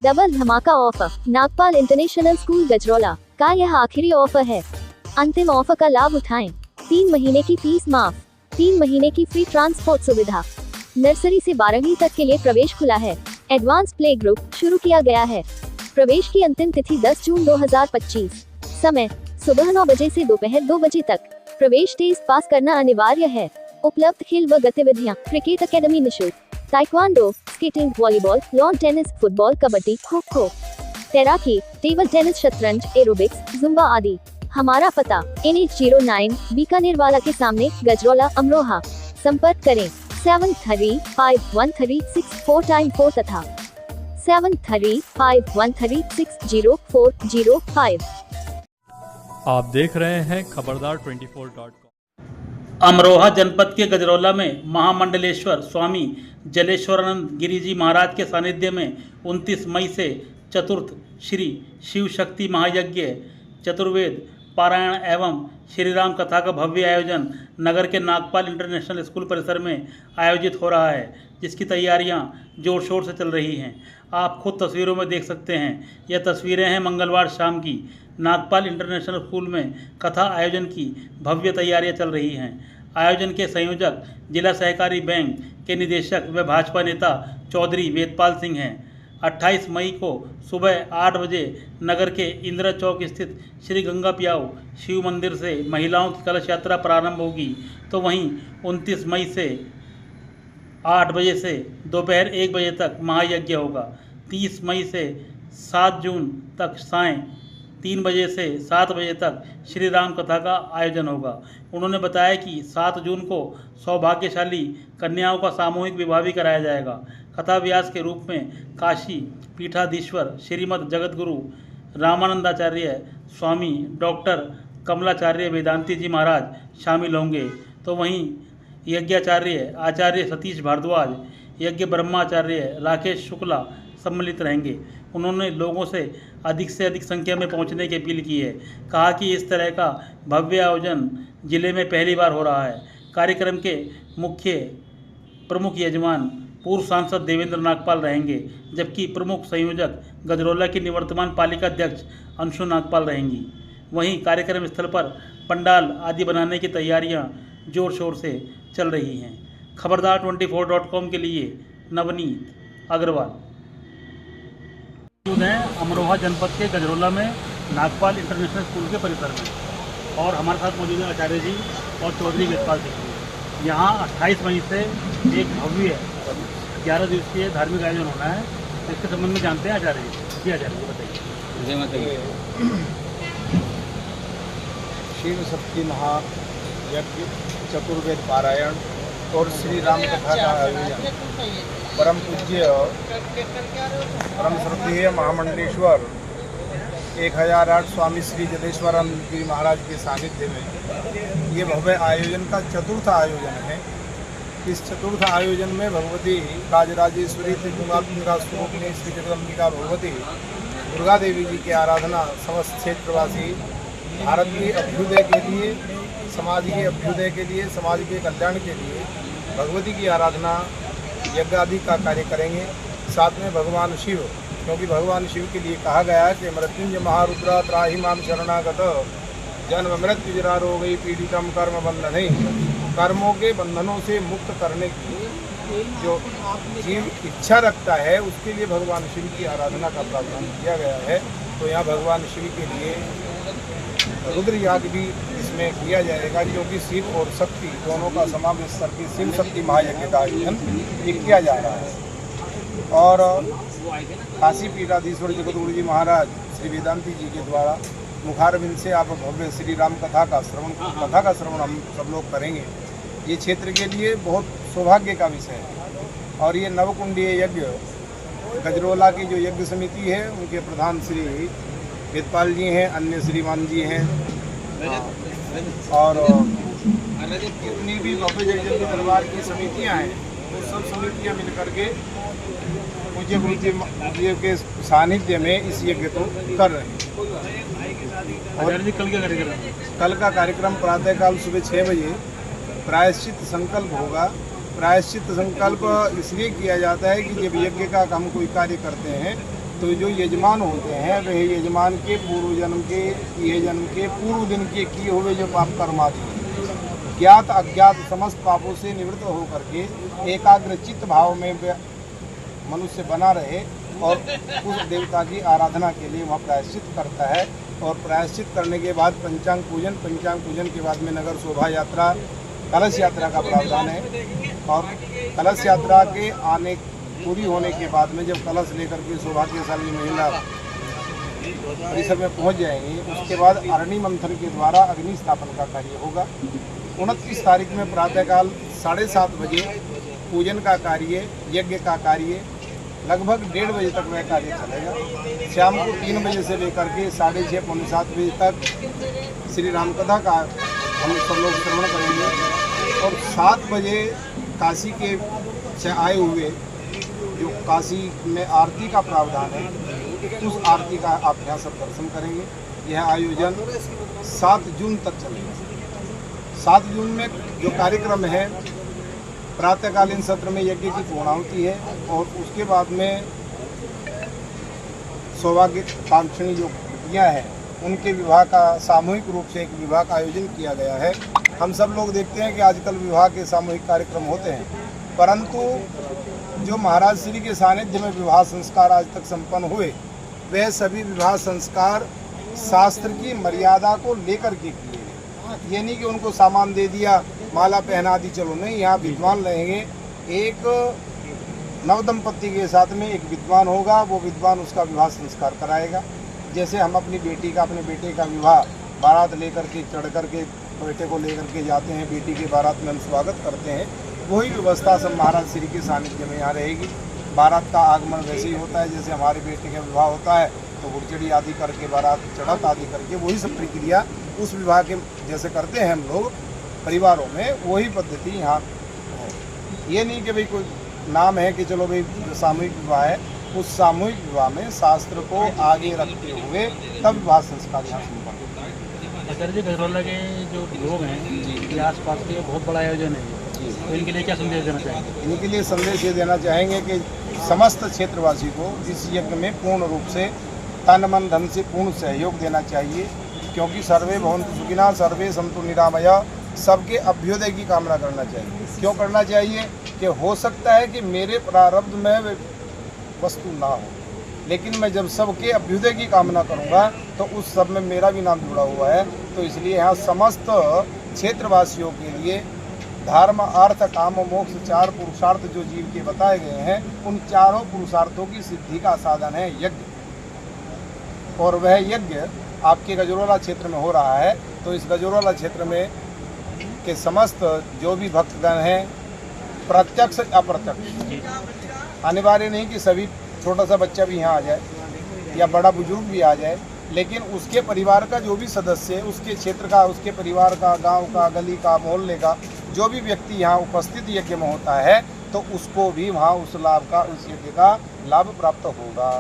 Double धमाका offer. Nagpal international school Gajraula का यह आखिरी ऑफर है। अंतिम ऑफर का लाभ उठाएं। 3 महीने की फीस माफ, 3 महीने की फ्री ट्रांसपोर्ट सुविधा। नर्सरी से 12वीं तक के लिए प्रवेश खुला है। एडवांस प्ले ग्रुप शुरू किया गया है। प्रवेश की अंतिम तिथि 10 जून 2025। समय सुबह 9 बजे से दोपहर 2 बजे तक। प्रवेश टेस्ट पास करना अनिवार्य है। उपलब्ध खेल व गतिविधियाँ: क्रिकेट एकेडमी निःशुल्क, taekwondo, skating, volleyball, lawn tennis, football, kabaddi, kho kho, तैराकी, टेबल टेनिस, शतरंज, एरोबिक्स, जुम्बा आदि। हमारा पता NH09 बीकानेर वाला के सामने, गजरौला, अमरोहा। संपर्क करें 735136 तथा 735136 आप देख रहे हैं खबरदार 24.com। अमरोहा जनपद के गजरौला में महामंडलेश्वर स्वामी जलेश्वरानंद गिरी जी महाराज के सानिध्य में 29 मई से चतुर्थ श्री शिव शक्ति महायज्ञ, चतुर्वेद पारायण एवं श्री राम कथा का भव्य आयोजन नगर के नागपाल इंटरनेशनल स्कूल परिसर में आयोजित हो रहा है, जिसकी तैयारियां जोर शोर से चल रही हैं। आप खुद तस्वीरों में देख सकते हैं। यह तस्वीरें हैं मंगलवार शाम की। नागपाल इंटरनेशनल स्कूल में कथा आयोजन की भव्य तैयारियां चल रही हैं। आयोजन के संयोजक जिला सहकारी बैंक के निदेशक व भाजपा नेता चौधरी वेदपाल सिंह हैं। 28 मई को सुबह 8 बजे नगर के इंदिरा चौक स्थित श्री गंगा पियाऊ शिव मंदिर से महिलाओं की कलश यात्रा प्रारंभ होगी, तो वहीं 29 मई से 8 बजे से दोपहर 1 बजे तक महायज्ञ होगा। 30 मई से 7 जून तक सायं 3 बजे से 7 बजे तक श्री राम कथा का आयोजन होगा। उन्होंने बताया कि 7 जून को सौभाग्यशाली कन्याओं का सामूहिक विवाह भी कराया जाएगा। कथा व्यास के रूप में काशी पीठाधीश्वर श्रीमद जगतगुरु रामानंदाचार्य स्वामी डॉक्टर कमलाचार्य वेदांती जी महाराज शामिल होंगे, तो वहीं यज्ञाचार्य आचार्य सतीश भारद्वाज, यज्ञ ब्रह्माचार्य राकेश शुक्ला सम्मिलित रहेंगे। उन्होंने लोगों से अधिक संख्या में पहुंचने की अपील की है। कहा कि इस तरह का भव्य आयोजन जिले में पहली बार हो रहा है। कार्यक्रम के प्रमुख यजमान पूर्व सांसद देवेंद्र नागपाल रहेंगे, जबकि प्रमुख संयोजक गजरौला की निवर्तमान पालिका अध्यक्ष अंशु नागपाल रहेंगी। वहीं कार्यक्रम स्थल पर पंडाल आदि बनाने की तैयारियां जोर शोर से चल रही हैं। खबरदार 24.com के लिए नवनीत अग्रवाल। मौजूद हैं अमरोहा जनपद के गजरौला में नागपाल इंटरनेशनल स्कूल के परिसर में, और हमारे साथ मौजूद हैं आचार्य जी और चौधरी वेदपाल सिंह। यहाँ 28 मई से एक भव्य 11 दिवसीय धार्मिक आयोजन होना है। इसके संबंध में जानते हैं आचार्य जी। आचार्य जी बताइए। शिव शक्ति महायज्ञ, चतुर्वेद पारायण और श्री राम कथा का आयोजन परम पूज्य परम श्रद्धेय महामंडलेश्वर 1008 स्वामी श्री जलेश्वरानंद गिरी महाराज के सानिध्य में ये भव्य आयोजन का चतुर्थ आयोजन है। इस चतुर्थ आयोजन में भगवती राजराजेश्वरी त्रिपुरा स्वरूपिणी श्री जगदम्बिका भगवती दुर्गा देवी जी की आराधना समस्त क्षेत्रवासी भारत के अभ्युदय के लिए, समाज के अभ्युदय के लिए, समाज के कल्याण के लिए भगवती की आराधना यज्ञ आदि का कार्य करेंगे। साथ में भगवान शिव, क्योंकि भगवान शिव के लिए कहा गया है कि मृत्युंजय महारुद्रा त्राहि माम शरणागत जन्म मृत्यु जरा रोगई पीड़ितम कर्म बंधन। कर्मों के बंधनों से मुक्त करने की जो जीव इच्छा रखता है, उसके लिए भगवान शिव की आराधना का प्रावधान किया गया है। तो यहाँ भगवान शिव के लिए रुद्र याग भी इसमें किया जाएगा, क्योंकि शिव और शक्ति दोनों का समावेश करके शिव शक्ति महायज्ञ का आयोजन किया जा रहा है। और काशी पीठाधीश्वर जगतगुरु जी महाराज श्री वेदांती जी के द्वारा मुखारबिंद से आप भव्य श्री राम कथा का श्रवण हम सब लोग करेंगे। ये क्षेत्र के लिए बहुत सौभाग्य का विषय है। और ये नवकुंडीय यज्ञ गजरौला की जो यज्ञ समिति है, उनके प्रधान श्री वेदपाल जी हैं, अन्य श्रीमान जी हैं, और जितनी भी भव्य जगदम्बी दरबार की समितियां हैं, वो सब समितियां मिलकर के पूज्य गुरु जी के सानिध्य में इस यज्ञ को कर रहे हैं। और कल का कार्यक्रम प्रातःकाल सुबह 6 बजे प्रायश्चित संकल्प होगा। प्रायश्चित संकल्प इसलिए किया जाता है कि जब यज्ञ का हम कोई कार्य करते हैं तो जो यजमान होते हैं वह यजमान के पूर्व जन्म के, यह जन्म के पूर्व दिन के किए हुए जो पाप कर्म आदि हैं, ज्ञात अज्ञात समस्त पापों से निवृत्त होकर के एकाग्र चित्त भाव में मनुष्य बना रहे और उस देवता की आराधना के लिए वह प्रायश्चित करता है। और प्रायश्चित करने के बाद पंचांग पूजन के बाद में नगर शोभा यात्रा, कलश यात्रा का प्रावधान है। और कलश यात्रा के आने पूरी होने के बाद में जब कलश लेकर के सौभाग्यशाली महिला परिसर में पहुंच जाएंगी, उसके बाद अरणि मंथन के द्वारा अग्नि स्थापन का कार्य होगा। 29 तारीख में प्रातःकाल 7:30 बजे पूजन का कार्य, यज्ञ का कार्य लगभग 1:30 बजे तक वह कार्य चलेगा। शाम को 3 बजे से लेकर के 6:30 पौने 7 बजे तक श्री राम कथा का हम सब लोग श्रवण करेंगे। और 7 बजे काशी के से आए हुए जो काशी में आरती का प्रावधान है, उस आरती का आप यहाँ सब दर्शन करेंगे। यह आयोजन 7 जून तक चलेगा। 7 जून में जो कार्यक्रम है, प्रातःकालीन सत्र में यज्ञ की पूर्णाहुति है और उसके बाद में सौभाग्य कांक्षणी जो बेटियाँ हैं उनके विवाह का सामूहिक रूप से एक विवाह का आयोजन किया गया है। हम सब लोग देखते हैं कि आजकल विवाह के सामूहिक कार्यक्रम होते हैं, परंतु जो महाराज श्री के सानिध्य में विवाह संस्कार आज तक संपन्न हुए, वह सभी विवाह संस्कार शास्त्र की मर्यादा को लेकर के किए गए। ये नहीं कि उनको सामान दे दिया, माला पहना दी, चलो नहीं। यहाँ विद्वान रहेंगे। एक नवदंपति के साथ में एक विद्वान होगा, वो विद्वान उसका विवाह संस्कार कराएगा। जैसे हम अपनी बेटी का, अपने बेटे का विवाह बारात लेकर के चढ़ कर के बेटे को लेकर के जाते हैं, बेटी के बारात में हम स्वागत करते हैं, वही व्यवस्था सब महाराज श्री के सानिध्य में यहाँ रहेगी। बारात का आगमन वैसे ही होता है जैसे हमारे बेटे का विवाह होता है, तो गुड़चड़ी आदि करके, बारात चढ़त आदि करके, वही सब प्रक्रिया उस विवाह के जैसे करते हैं हम लोग परिवारों में, वही पद्धति यहाँ है। ये नहीं कि भाई कोई नाम है कि चलो भाई सामूहिक विवाह है, उस सामूहिक विवाह में शास्त्र को आगे रखते हुए तब विवाह संस्कार यहाँ संपन्न होता है। आचार्य जी, गजरौला के जो लोग हैं ये आसपास के बहुत बड़ा आयोजन है, तो इनके लिए क्या संदेश देना चाहेंगे? इनके लिए संदेश ये देना चाहेंगे कि समस्त क्षेत्रवासी को इस यज्ञ में पूर्ण रूप से तन मन धन से पूर्ण सहयोग देना चाहिए, क्योंकि सर्वे भवन्तु सुखिनः, सर्वे सन्तु निरामया, सबके अभ्युदय की कामना करना चाहिए। क्यों करना चाहिए? कि हो सकता है कि मेरे प्रारब्ध में वस्तु ना हो, लेकिन मैं जब सबके अभ्युदय की कामना करूंगा तो उस सब में मेरा भी नाम जुड़ा हुआ है। तो इसलिए यहाँ समस्त क्षेत्रवासियों के लिए धर्म, अर्थ, काम, मोक्ष 4 पुरुषार्थ जो जीव के बताए गए हैं, उन चारों पुरुषार्थों की सिद्धि का साधन है यज्ञ। और वह यज्ञ आपके गजरौला क्षेत्र में हो रहा है। तो इस गजरौला क्षेत्र में के समस्त जो भी भक्तगण हैं, प्रत्यक्ष अप्रत्यक्ष, अनिवार्य नहीं कि सभी छोटा सा बच्चा भी यहाँ आ जाए या बड़ा बुजुर्ग भी आ जाए, लेकिन उसके परिवार का जो भी सदस्य है, उसके क्षेत्र का, उसके परिवार का, गांव का, गली का, मोहल्ले का जो भी व्यक्ति यहाँ उपस्थित यज्ञ में होता है, तो उसको भी वहाँ उस लाभ का, उस यज्ञ का लाभ प्राप्त होगा।